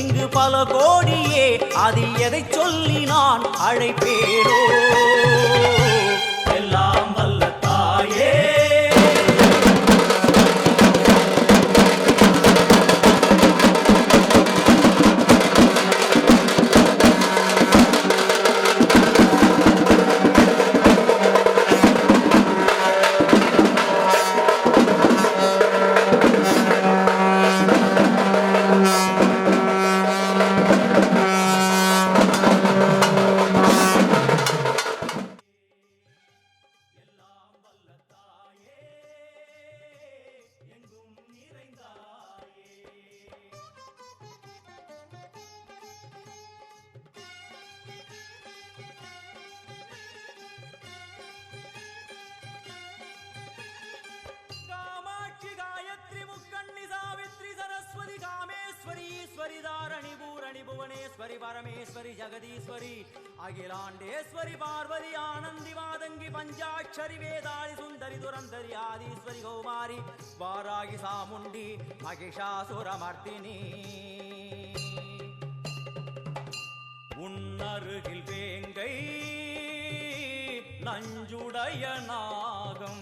இங்கு பல கோடியே, அது எதை சொல்லி நான் அழைப்பேனோ? எல்லாம் வல்ல தாயே, भुवनेश्वरी परमेश्वरी जगदीश्वरी अखिलांडेश्वरी पार्वती आनंदी मादंगी पंचाक्षरी वेदाली सुंदरी दुरंदरी आदिश्वरी कौमारी वारागी सामुंडी महिषासुरमर्दिनी उन्नरुगिल वेंगै नंजुडय नागम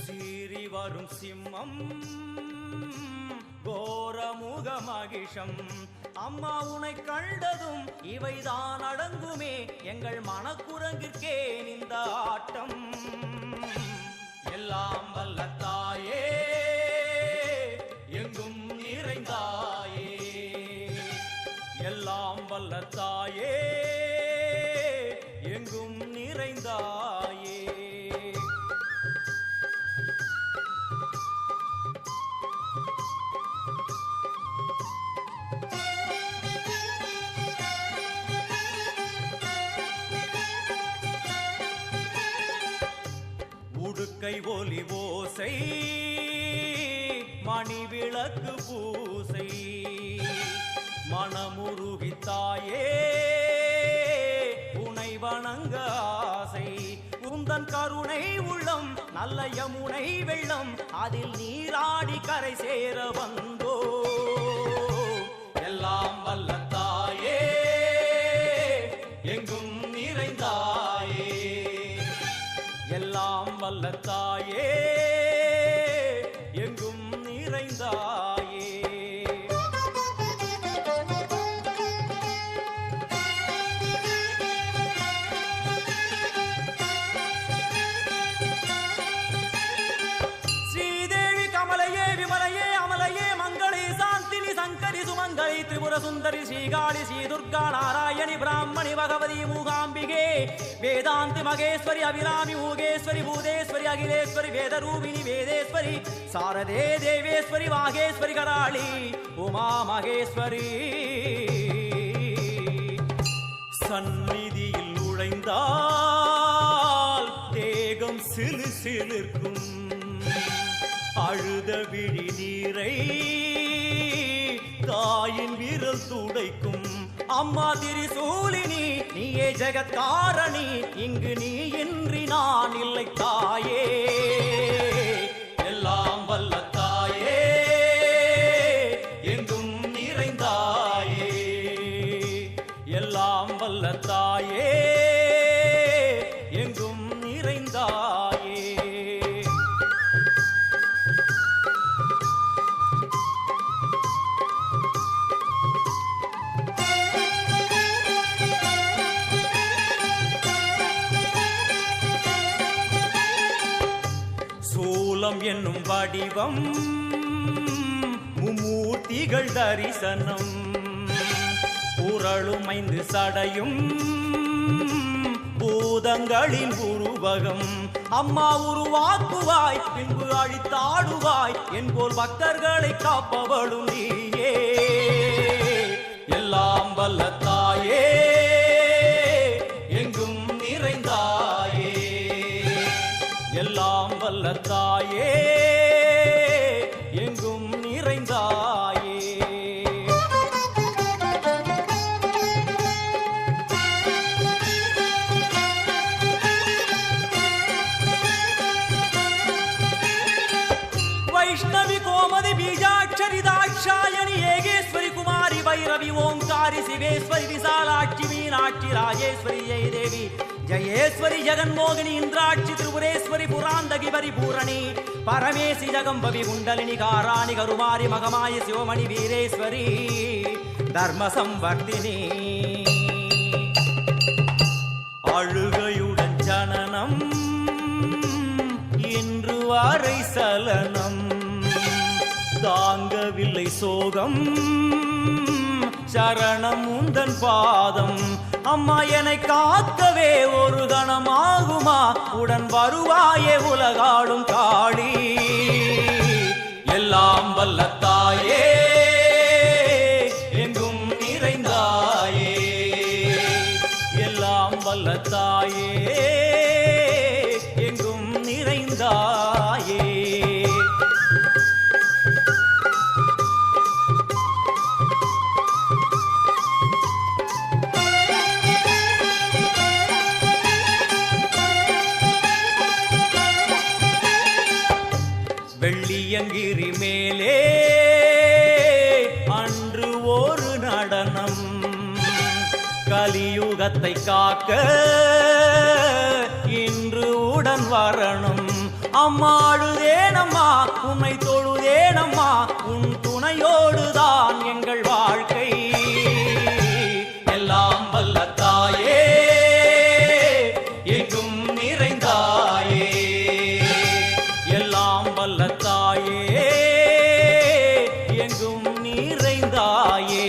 सीरी वरुम सिम्मम கோரமுக மகிஷம் அம்மா உனை கண்டதும் இவைதான் அடங்குமே எங்கள் மனக்குரங்கிற்கே இந்த ஆட்டம் எல்லாம் வல்ல தாயே எங்கும் நிறைந்தாயே எல்லாம் வல்ல தாயே எங்கும் நிறைந்தாயே கை ஒலி ஓசை மணி விளக்கு பூசை மனமுருகித்தாயே உனை வணங்க ஆசை உந்தன் கருணை உள்ளம் நல்ல யமுனை வெள்ளம் அதில் நீராடி கரை சேர வந்தோ எல்லாம் வல்ல தாயே எங்கும் நிறைந்தாயே எல்லாம் வல்ல தாயே எங்கும் நிறைந்தாயே ஸ்ரீதேவி கமலையே விமலையே அமலையே மங்களே சாந்தினி சங்கரி சுமங்கலி திரிபுர சுந்தரி ஸ்ரீகாளி ஸ்ரீ துர்கா நாராயணி பிராமணி பகவதி மூகாம்பிகே வேதாந்தி மகேஸ்வரி அபிராமி மூகேஸ்வரி பூதேஸ்வரி அகிலேஸ்வரி வேதரூபிணி வேதேஸ்வரி சாரதே தேவேஸ்வரி வாகேஸ்வரி கராளி உமா மகேஸ்வரி சந்நிதியில் நுழைந்தால் தேகம் சிலு சிலிர்க்கும் அழுத விழி நீரை தாயின் விரல் துடைக்கும் அம்மா திரிசூலினி நீயே ஜெகத்காரணி இங்கு நீ இன்றி நான் இல்லை தாயே எல்லாம் வல்ல தாயே எங்கும் நிறைந்தாயே எல்லாம் வல்ல தாயே எங்கும் நிறைந்தாயே சூலம் என்னும் வடிவம் மும்மூர்த்திகள் தரிசனம் புரளும் 5 சடையும் பூதங்களின் உருவகம் அம்மா உருவாக்குவாய் பின்பு அழித்தாடுவாய் என்போல் பக்தர்களை காப்பவளும் நீயே எல்லாம் வல்ல தாயே எங்கும் நிறைந்தாயே எல்லாம் வல்ல தாயே எங்கும் நிறைந்தாயே வைஷ்ணவி கோமதி பீஜாட்சரி தாட்சாயணி ஏகேஸ்வரி சண்டி பைரவி ஓங்காரி சிவேஸ்வரி விசாலாட்சி மீனாட்சி ராஜேஸ்வரி ஜெயதேவி ஜயேஸ்வரி ஜெகன்மோகினி இந்திராட்சி திரிபுரேஸ்வரி புராந்தகி பரிபூரணி பரமேசி ஜகம்பவி குண்டலினி காராணி கருமாரி மகமாயி சிவமணி வீரேஸ்வரி தர்ம சம்வர்த்தினி. அழுகையுடன் ஜனனம் இன்று வாரை சலனம் தாங்கவில்லை சோகம் சரணம் உந்தன் பாதம். அம்மா என்னை காக்கவே ஒரு கணமாகுமா உடன் வருவாயே உலகாடும் காளி. எல்லாம் வல்ல தாயே எங்கும் நிறைந்தாயே எல்லாம் வல்ல தாயே எங்கும் நிறைந்தாயே. வெள்ளியங்கிரி மேலே அன்று ஒரு நடனம் கலியுகத்தை காக்க இன்று உடன் வரணும். அம்மாடுதேனம்மா உன்னை தொழுதேனம்மா உன் துணையோடுதான் எங்கள் வாழ்க்கை. எல்லாம் வல்ல தாயே எங்கும் நிறைந்தாயே எல்லாம் வல்ல தாயே எங்கும் நிறைந்தாயே.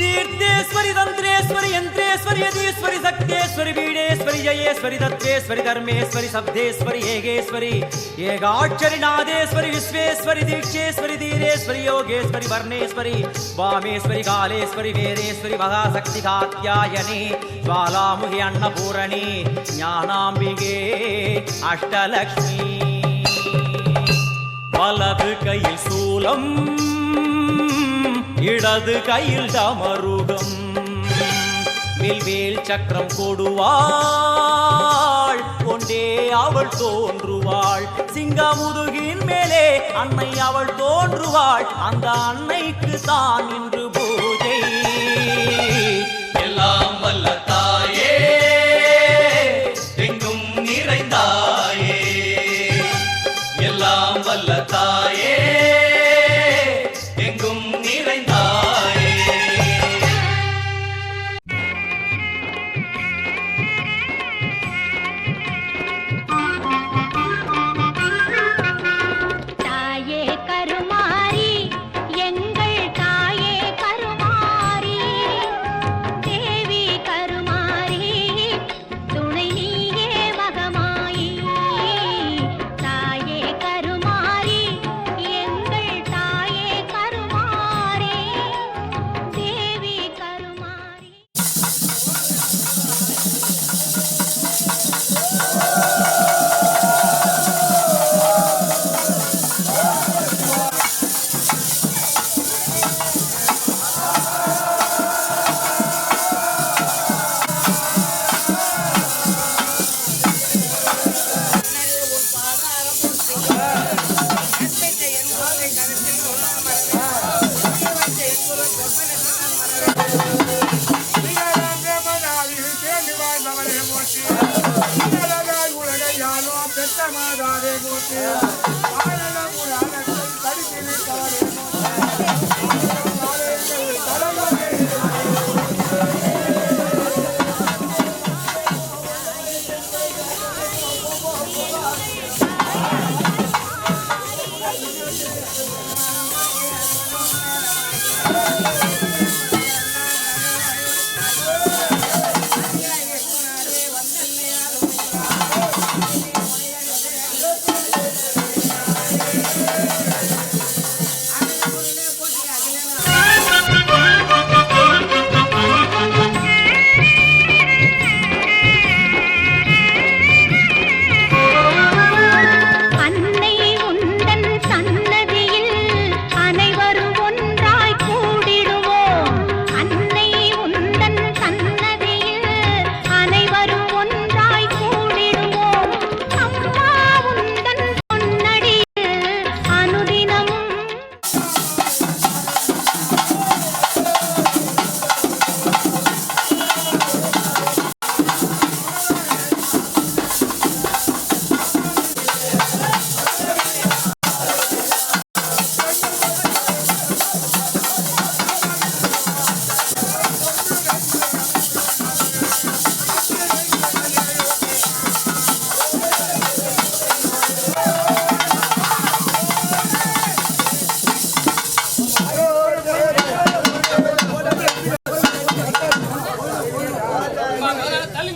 तीर्थेश्वरी तंत्रेश्वरी यंत्रेश्वरी यदीश्वरी शक्तेश्वरी बीडेश्वरी जयेश्वरी दत्तेश्वरी धर्मेश्वरी शब्देश्वरी येगेश्वरी येगाक्षरी नादेश्वरी विश्वेश्वरी दीक्षेश्वरी धीरेश्वरी योगेश्वरी वर्णेश्वरी वामेश्वरी कालेश्वरी वेदेश्वरी महाशक्ति कात्यायनी ज्वालामुखी अन्नपूरणी ज्ञानाम्बिके अष्टलक्ष्मी. वलது கையில் சூலம் இடது கையில் டமருகம் வில்வேல் சக்கரம் கொடுவாள் கொண்டே அவள் தோன்றுவாள். சிங்கமுதுகின் மேலே அன்னை அவள் தோன்றுவாள் அந்த அன்னைக்கு தான் இன்று பூஜை. எல்லாம் வல்ல தாயே எங்கும் நிறைந்தாயே எல்லாம் வல்ல தாயே எங்கும் நிறைந்தாயே. தாயே கருமாரி எங்கள் தாயே கருமாரி தேவி கருமாரி துணை நீயே மகமாயி. தாயே கருமாரி எங்கள் தாயே கருமாரி தேவி கருமாரி.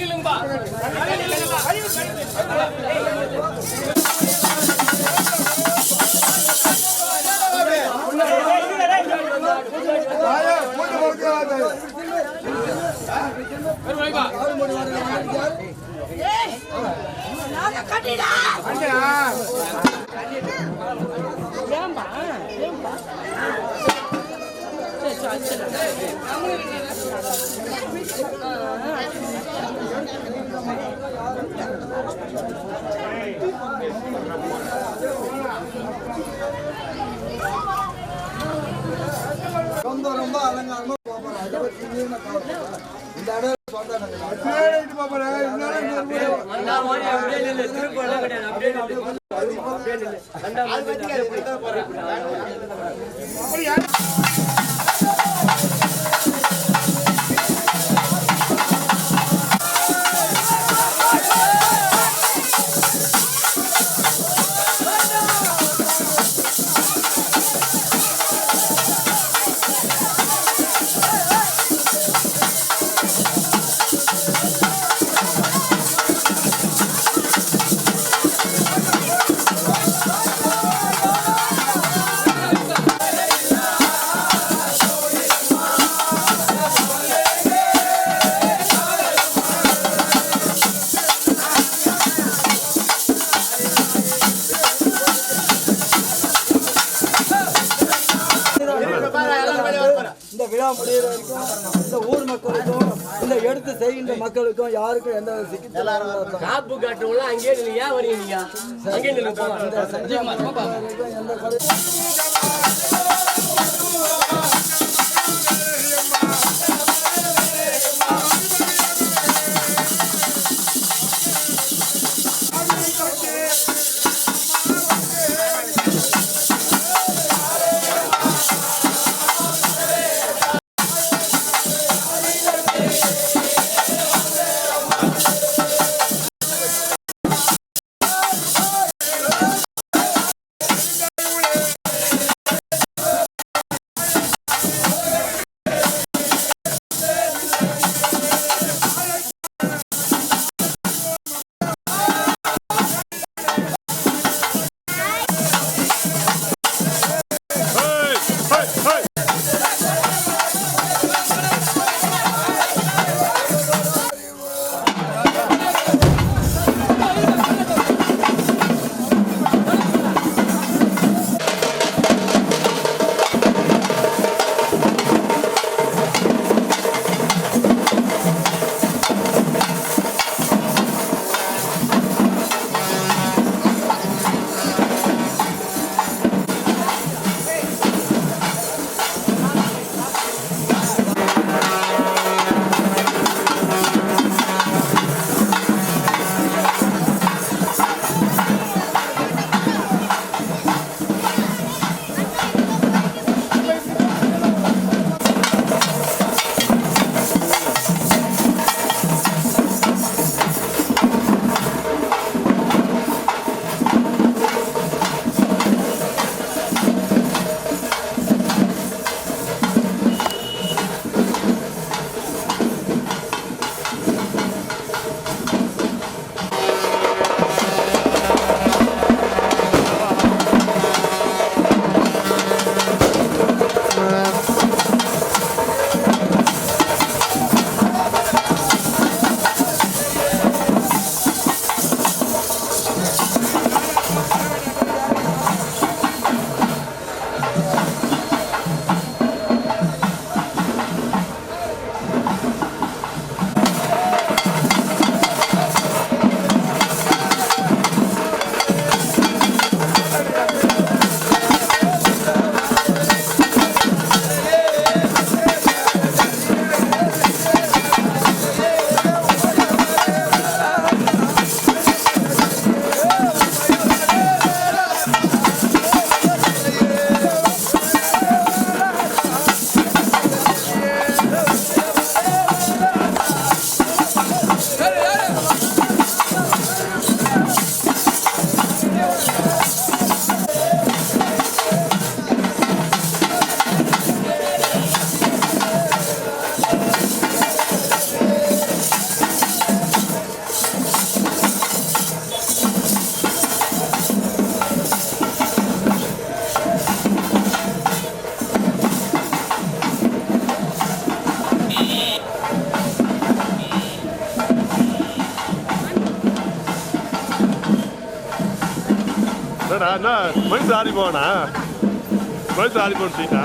நீங்களும்பா ரொம்ப அலங்காரமா இந்த இடம் இந்த விழா முடிகிற வரைக்கும் இந்த ஊர் மக்களுக்கும் இந்த எடுத்து செய்கின்ற மக்களுக்கும் யாருக்கும் எந்த சிக்கலும் காப்பு காட்டுறவங்க அங்கேயே இல்லையா வரீங்க அங்கேயே என்னடா மனுஷன் ஆடி போனா மனுஷன் ஆடி போட்டீங்களா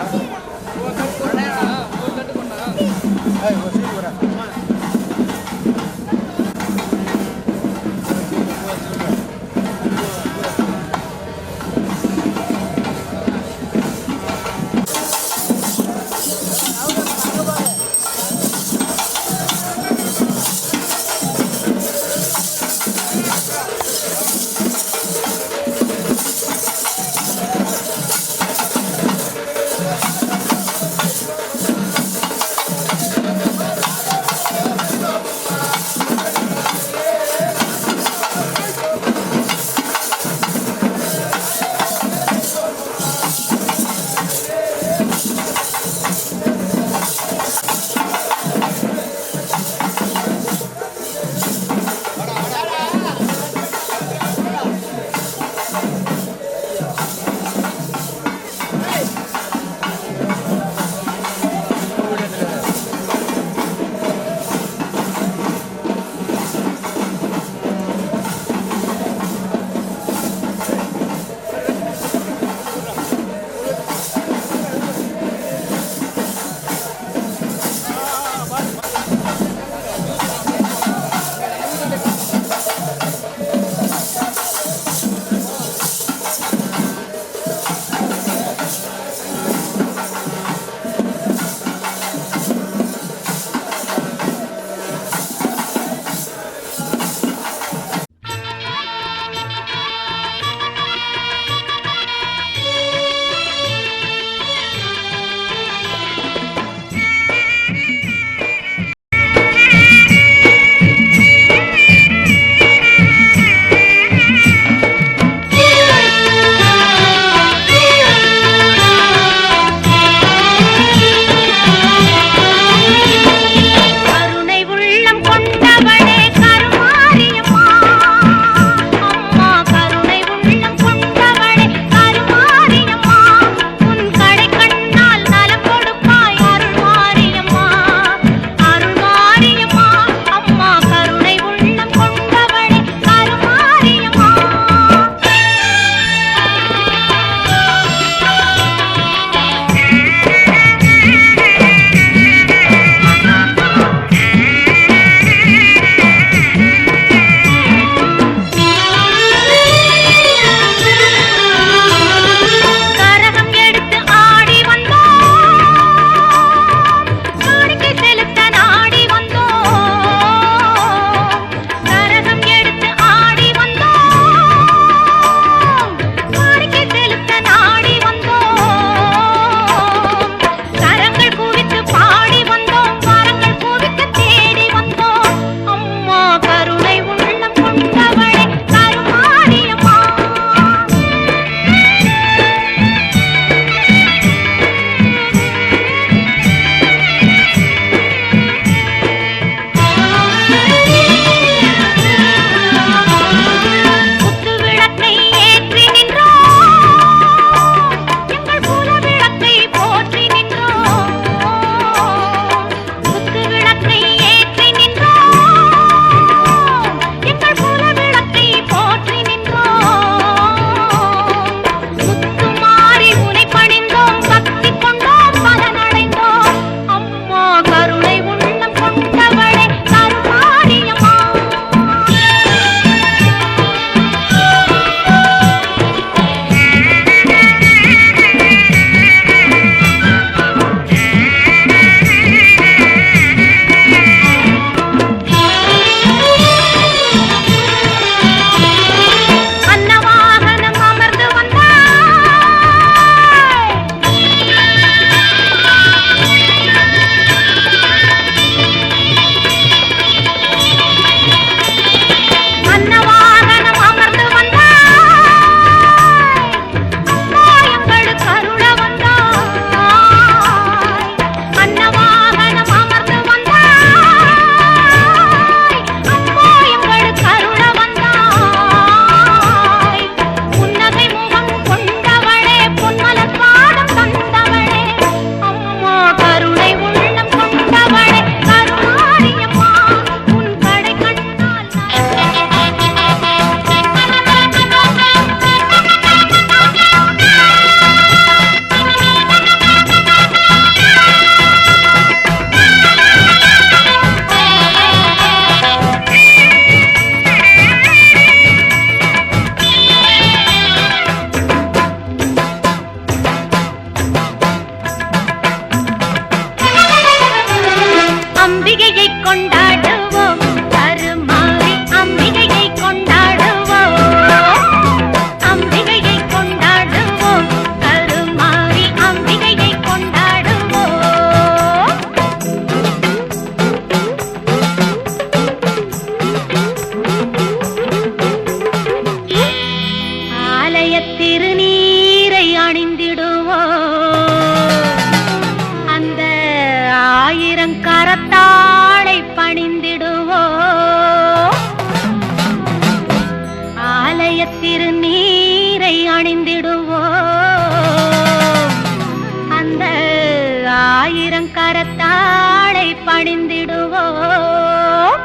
பணிந்திடுவோம்.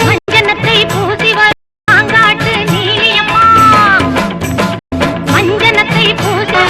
மஞ்சனத்தை பூசி மாங்காட்டு நீலியம்மா, மஞ்சனத்தை பூசி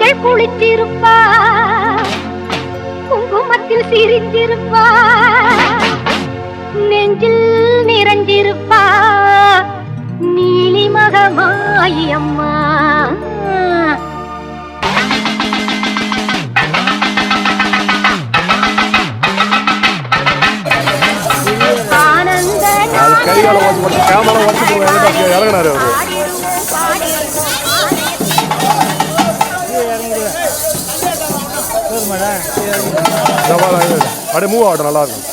மஞ்சள் குளிச்சிருப்பா, குங்குமத்தில் சிரிச்சிருப்பா, நெஞ்சில் நிறைஞ்சிருப்பா நீலி மகமாயி அம்மா. ஆனந்த கைகால ஓட்டு கேமரா ஓட்டு இறங்கினாரு அவரு. அப்படியே மூவ் ஆகட்டும், நல்லா இருக்கும்.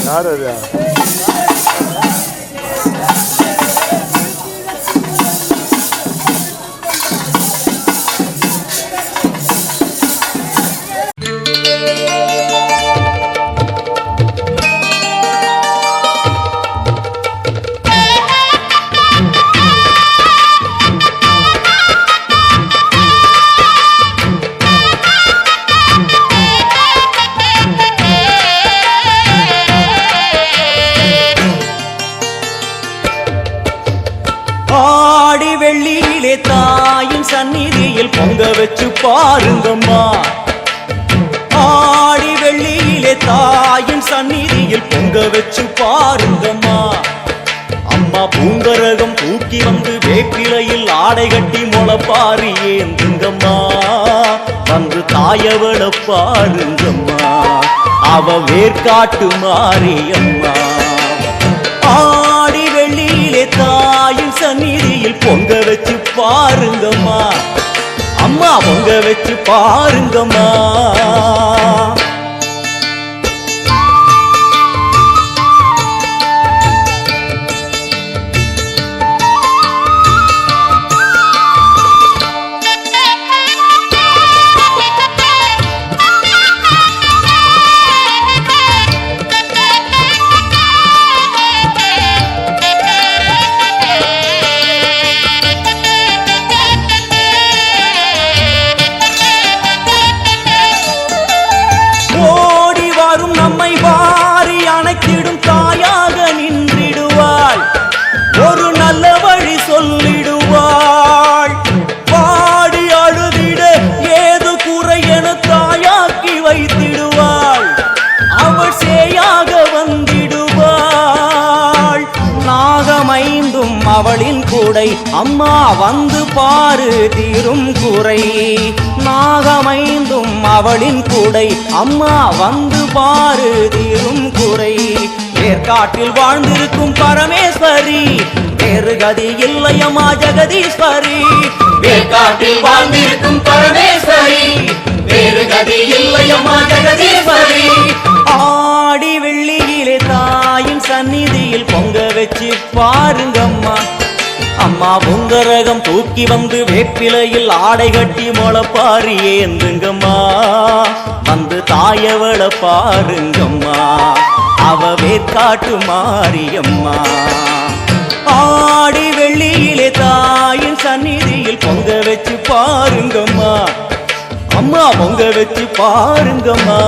யார் அது? ஆடி வெள்ளியிலே தாயின் சந்நிதியில் பொங்க வச்சு பாருங்கம்மா. ஆடி வெள்ளியிலே தாயின் சந்நிதியில் பொங்க வச்சு பாருங்கம்மா. அம்மா பூங்கரகம் தூக்கி வந்து வேப்பிலையில் ஆடை கட்டி முளைப்பாரி ஏந்துங்கம்மா. வந்து தாயவள பாருங்கம்மா, அவ வேர்காட்டு மாரியம்மா. ஆடி வெள்ளியிலே தாயின் சந்நிதியில் பொங்க வச்சு பாருங்கம்மா. அம்மா பொங்க வச்சு பாருங்கம்மா. அவளின் கூடை அம்மா வந்து பாரு தீரும் குறை. நாகமைந்தும் அவளின் கூடை அம்மா வந்து பாரு தீரும் குறை. வேர்காட்டில் வாழ்ந்திருக்கும் பரமேஸ்வரி, வேறு கதி இல்லையம்மா ஜெகதீஸ்வரி. வேர்காட்டில் வாழ்ந்திருக்கும் பரமேஸ்வரி, வேறு கதி இல்லையம்மா ஜெகதீஸ்வரி. ஆடி வெள்ளியிலே தாயின் சந்நிதியில் பொங்க வச்சு பாருங்கம்மா. அம்மா பொங்கரகம் தூக்கி வந்து வேப்பிலையில் ஆடை கட்டி முளைப்பாரி ஏந்துங்கம்மா. தாயவள பாருங்கம்மா அவ வேற்காட்டு மாரியம்மா ஆடி வெள்ளியிலே தாயின் சந்நிதியில் பொங்க வச்சு பாருங்கம்மா அம்மா பொங்க வச்சு பாருங்கம்மா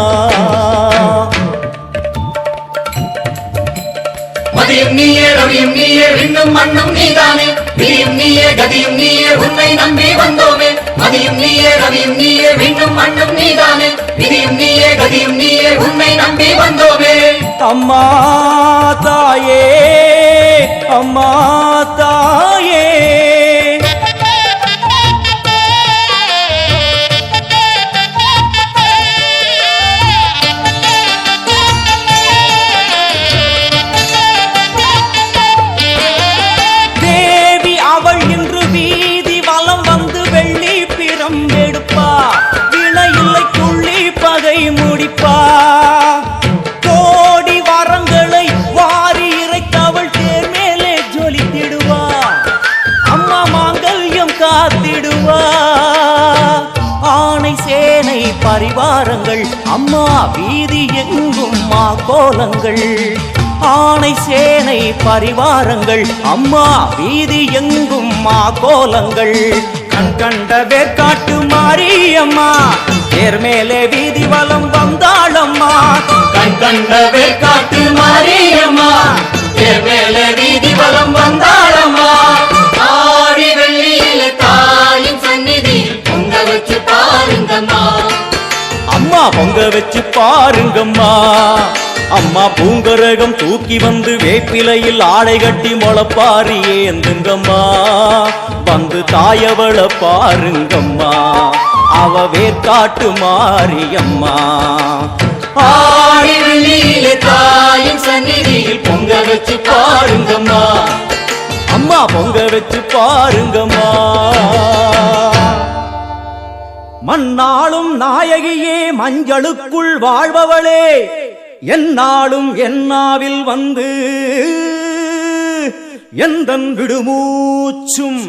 மதியும் நீயே ரவியும் நீயே விண்ணும் மண்ணும் நீதானே விதியும் நீயே கதியும் நீயே உன்னை நம்பி வந்தோமே மதியும் நீயே ரவியும் நீயே விண்ணும் மண்ணும் நீதானே விதியும் நீயே கதியும் நீயே உன்னை நம்பி வந்தோமே அம்மா தாயே அம்மா தாயே முடிப்பா கோடி வரங்களை வாரி இறைத்தவள் தேர் மேலே ஜொலித்திடுவா அம்மா மாங்கல்யம் காத்திடுவா ஆணை சேனை பரிவாரங்கள் அம்மா வீதி எங்கும் மா கோலங்கள் ஆணை சேனை பரிவாரங்கள் அம்மா வீதி எங்கும் மா கோலங்கள் கண் கண்ட வேற்காட்டு மாரியம்மா தேர் மேலே வீதி வலம் வந்தாளம்மா கண் கண்ட வேற்காட்டு மாரியம்மா தேர் மேலே வீதி வலம் வந்தாளம்மா ஆடி வெள்ளியில தாயின் சந்நிதி பொங்க வச்சு பாருங்கம்மா அம்மா பொங்க வச்சு பாருங்கம்மா அம்மா பூங்கரகம் தூக்கி வந்து வேப்பிலையில் ஆடை கட்டி முளப்பாரி ஏந்துங்கம்மா வந்து தாயவள பாருங்கம்மா அவ வேற்காட்டு மாரியம்மா ஆடி வெள்ளியில தாயின் சந்நிதியில் பொங்க வச்சு பாருங்கம்மா அம்மா பொங்க வச்சு பாருங்கம்மா மண்ணாளும் நாயகியே மஞ்சளுக்குள் வாழ்பவளே என்னாலும் என்னாவில் வந்து எந்தன் விடுமூச்சும்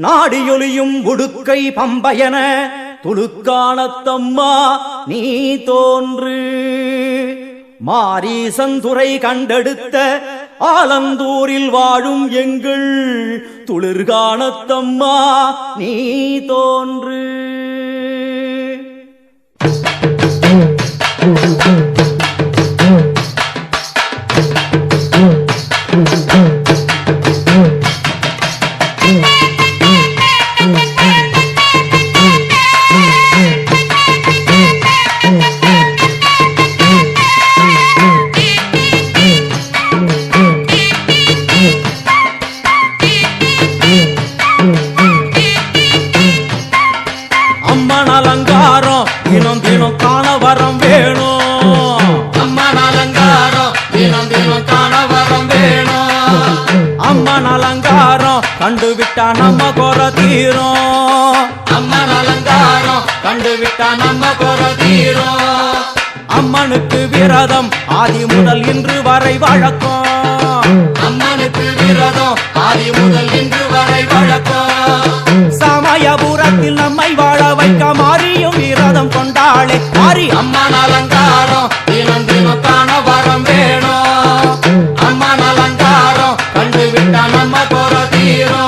நாடியொலியும் உடுக்கை பம்பயன துளுக்கானத்தம்மா நீ தோன்று மாரீசந்துரை கண்டெடுத்த ஆலந்தூரில் வாழும் எங்கள் துளிர்கானத்தம்மா நீ தோன்று அம்மன் அலங்காரம் தினம் தினம் காண வரம் வேணும் அம்மன் அலங்காரம் தினம் தினம் காண வரம் வேணும் அம்மன் அலங்காரம் கண்டுவிட்டா நம்ம குற தீரும் அம்மன் அலங்காரம் கண்டுவிட்டா நம்ம குற தீரும் அம்மனுக்கு விரதம் ஆதி முதல் இன்று வரை வழக்கம் அம்மனுக்கு விரதம் ஆதி முதல் இன்று வரை வழக்கம் சமயபுரத்தில் நம்மை வாழ வைக்க மாறியும் விரதம் கொண்டாளே மாறி அம்மன் அலங்காரம் தினம் தினம் காண வரம் வேணும் அம்மன் அலங்காரம் கண்டுவிட்டா நம்ம குற தீரும்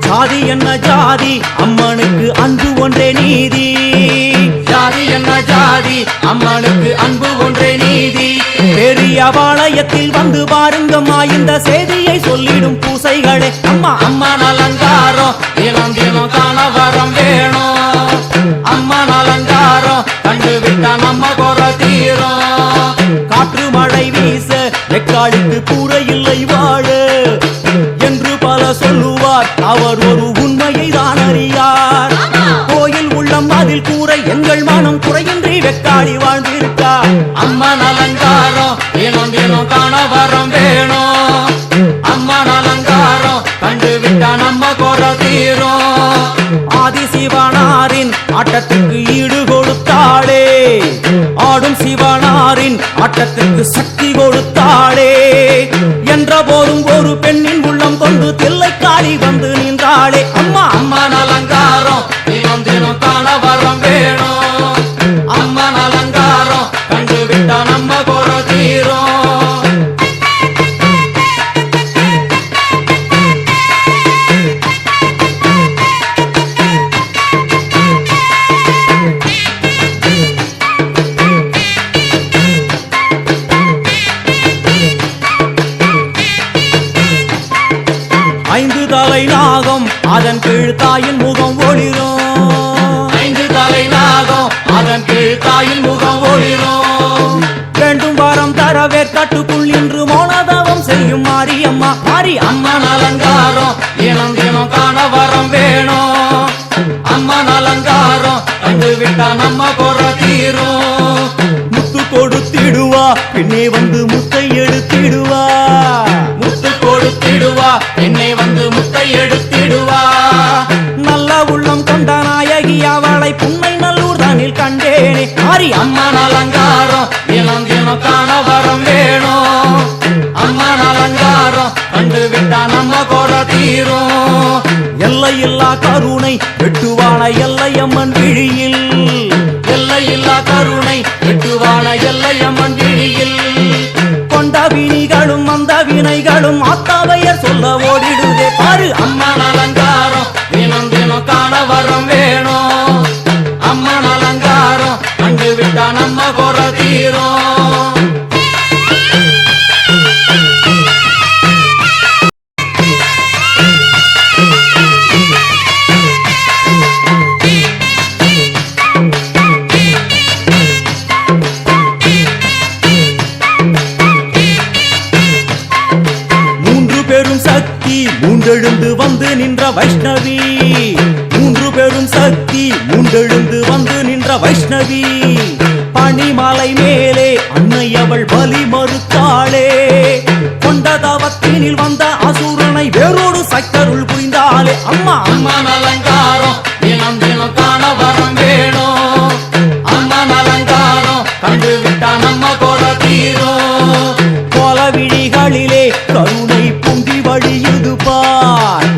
ஜாதி என்ன ஜாதி அம்மனுக்கு அன்பு ஒன்றே நீதி ஜாதி என்ன ஜாதி அம்மனுக்கு அன்பு ஒன்றே நீதி பெரிய பாளையத்தில் வந்து பாருங்கம்மா இந்த செய்தியை சொல்லிடும் பூசைகளே அம்மா அம்மன் அலங்காரம் தினம் தினம் காண வரம் வேணும் அம்மன் அலங்காரம் கண்டுவிட்டா நம்ம குற தீரும் காற்று மழை வீச வெக்காளுக்கு கூரை இல்லை வாழ என்று பல சொல்லுவார் அவர் ஒரு உண்மையை தான் அறியார் கோயில் உள்ளம் அதில் கூரை எங்கள் மனம் குறையின்றி வெக்காளி வாழ்ந்திருக்கா அம்மன் அலங்காரம் தினம் தினம் காண வரம் வேணும் அம்மன் அலங்காரம் கண்டுவிட்டா நம்ம குற தீரும் ஆதி சிவனாரின் ஆட்டத்துக்கு ஈடு கொடுத்தாளே ஆடும் சிவனாரின் ஆட்டத்துக்கு சக்தி கொடுத்தாளே என்ற போதும் ஒரு பெண்ணின் உள்ளம் கொண்டு தில்லைக்காளி வந்து நின்றாளே அம்மா அம்மன் அலங்காரம் தினம் தினம் காண வரம் வேணும் அம்மன் அலங்காரம் கண்டு விட்டா நம்ம குறை தீரும் 5 தலை நாகம் அதன் கீழ் தாயின் முகம் ஒளிரும் 5 தலை நாகம் அதன் கீழ் தாயின் முகம் ஒளிரும் வேண்டும் வரம் தரவே கட்டுக்குள் இன்று மௌனதவம் செய்யும் மாரியம்மா மாரி அம்மன் அலங்காரம் தினம் தினம் காண வரம் வேணும் அம்மன் அலங்காரம் கண்டு விட்டா நம்ம குறை தீரும் முத்து கொடுத்திடுவா பின்னே வந்து முத்தை எடுத்திடுவா முத்து கொடுத்திடுவா என்னை வந்து முத்தை எடுத்திடுவா நல்ல உள்ளம் கொண்ட நாயகி அவளை புன்னை நல்லூர் தானில் கண்டேனே மாரி அம்மன் அலங்காரம் தினம் தினம் காண வரம் வேணும் அம்மன் அலங்காரம் கண்டு விட்டா நம்ம குறை தீரும் எல்லையில்லா கருணை வெட்டுவான எல்லையம்மன் விழியில் எல்லையில்லா கருணை வெட்டுவான எல்லையம்மன் விழியில் கொண்ட வினிகளும் அந்த வினைகளும் ஆத்தாவையர் சொல்ல ஓடிடுதே பாரு அம்மன் அலங்காரம் தினம் தினம் காண வரம் வேணும் அம்மன் அலங்காரம் கண்டு விட்டா நம்ம குறை தீரும் மூண்டெழுந்து வந்து நின்ற வைஷ்ணவி 3 பெரும் சக்தி மூண்டெழுந்து வந்து நின்ற வைஷ்ணவி பனிமலை மேலே அன்னை அவள் பலி மறுத்தாளே கொண்ட தவத்தினில் வந்த அசுரனை வேறொரு சக்கருள் புரிந்தாளே அம்மா அம்மன் அலங்காரம் தினம் தினம் காண வரம் வேணும் அம்மன் அலங்காரம் கண்டு விட்டா நம்ம குறை தீரும் கோல விழிகளிலே கருணை பொங்கி வழியுது பார்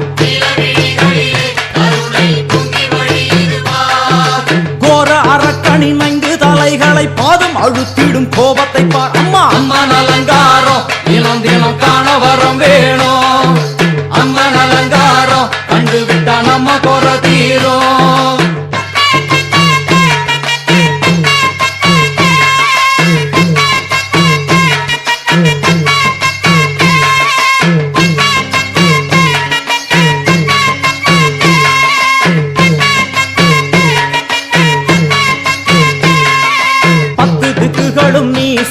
கோர அரக்கனின் 5 தலைகளை பாதம் அழுத்திடும் கோபத்தை பார் அம்மா அம்மன் அலங்காரம் தினம் தினம் காண வரம் வேணும் அம்மன் அலங்காரம் கண்டு விட்டா நம்ம குறை தீரும்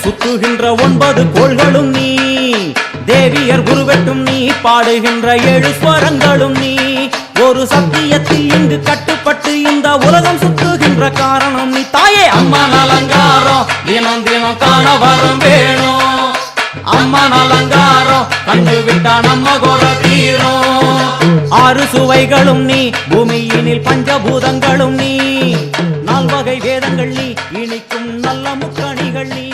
சுத்துகின்ற 9 கோள்களும் நீ தேவியர் குருவெட்டும் நீ பாடுகின்ற 7 ஸ்வரங்களும் நீ ஒரு சத்தியத்தில் இங்கு கட்டுப்பட்டு இந்த உலகம் சுத்துகின்ற காரணம் நீ தாயே அம்மன் அலங்காரம் தினம் தினம் காண வரம் வேணும் அம்மன் அலங்காரம் கண்டு விட்டா நம்ம குறை தீரும் 6 சுவைகளும் நீ பூமியினில் பஞ்சபூதங்களும் நீ 4 வகை வேதங்கள் நீ இனிக்கும் நல்ல முக்கணிகள் நீ